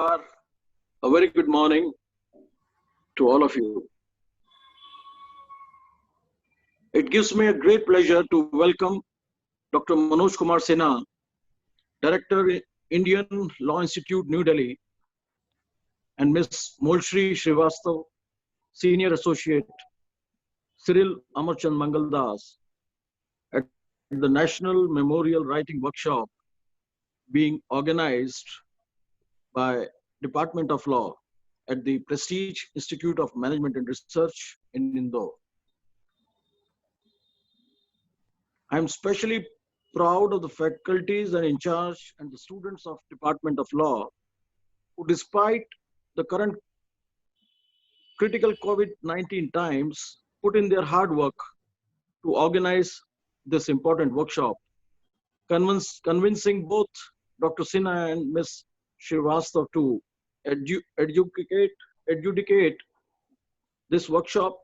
A very good morning to all of you. It gives me a great pleasure to welcome Dr. Manoj Kumar Sinha, Director, Indian Law Institute, New Delhi, and Ms. Molshri Srivastav, Senior Associate, Cyril Amarchand Mangaldas, at the National Memorial Writing Workshop being organized by Department of Law at the Prestige Institute of Management and Research in Indore. I am especially proud of the faculties and in charge and the students of Department of Law who, despite the current critical COVID-19 times, put in their hard work to organize this important workshop, convincing both Dr. Sinha and Ms. Srivastav to adjudicate this workshop,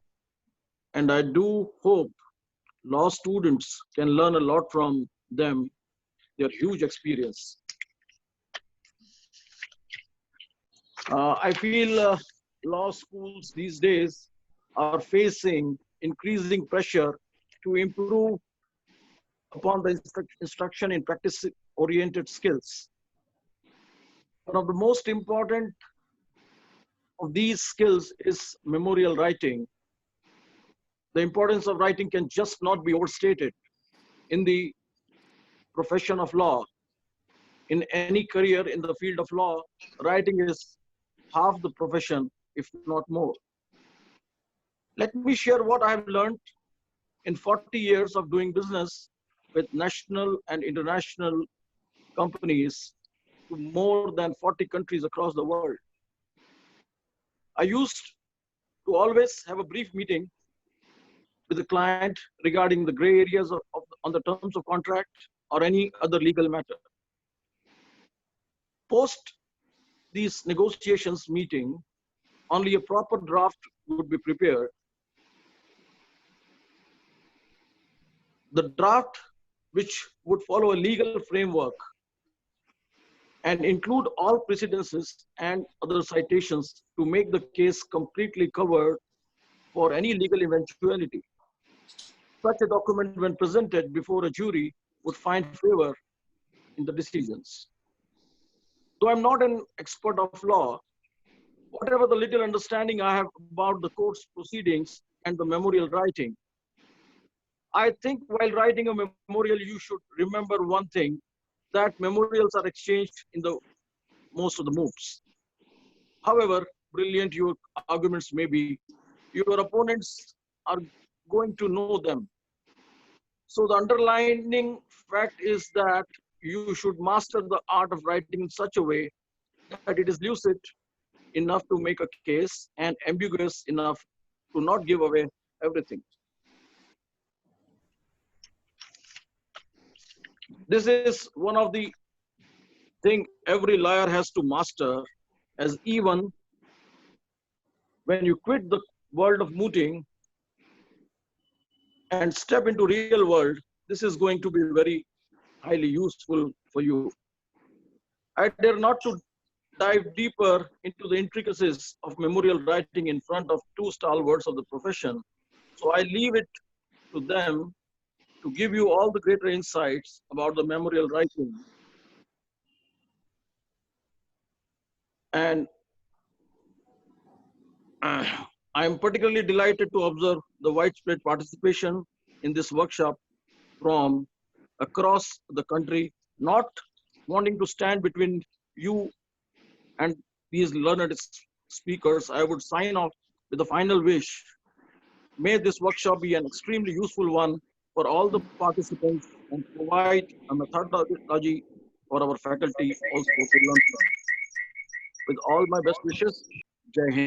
and I do hope law students can learn a lot from them, their huge experience. I feel law schools these days are facing increasing pressure to improve upon the instruction in practice-oriented skills. One of the most important of these skills is memorial writing. The importance of writing can just not be overstated. In the profession of law, in any career in the field of law, writing is half the profession, if not more. Let me share what I have learned in 40 years of doing business with national and international companies to more than 40 countries across the world. I used to always have a brief meeting with the client regarding the gray areas on the terms of contract or any other legal matter. Post these negotiations meeting, only a proper draft would be prepared. The draft, which would follow a legal framework and include all precedences and other citations to make the case completely covered for any legal eventuality. Such a document, when presented before a jury, would find favor in the decisions. Though I'm not an expert of law, whatever the little understanding I have about the court's proceedings and the memorial writing, I think while writing a memorial, you should remember one thing, that memorials are exchanged in the most of the moves. However brilliant your arguments may be, your opponents are going to know them. So the underlying fact is that you should master the art of writing in such a way that it is lucid enough to make a case and ambiguous enough to not give away everything. This is one of the things every lawyer has to master, as even when you quit the world of mooting and step into real world, this is going to be very highly useful for you. I dare not to dive deeper into the intricacies of memorial writing in front of two stalwarts of the profession. So I leave it to them to give you all the greater insights about the memorial writing. And I am particularly delighted to observe the widespread participation in this workshop from across the country, not wanting to stand between you and these learned speakers. I would sign off with the final wish. May this workshop be an extremely useful one for all the participants and provide a methodology for our faculty also to learn from. With all my best wishes, Jai Hind.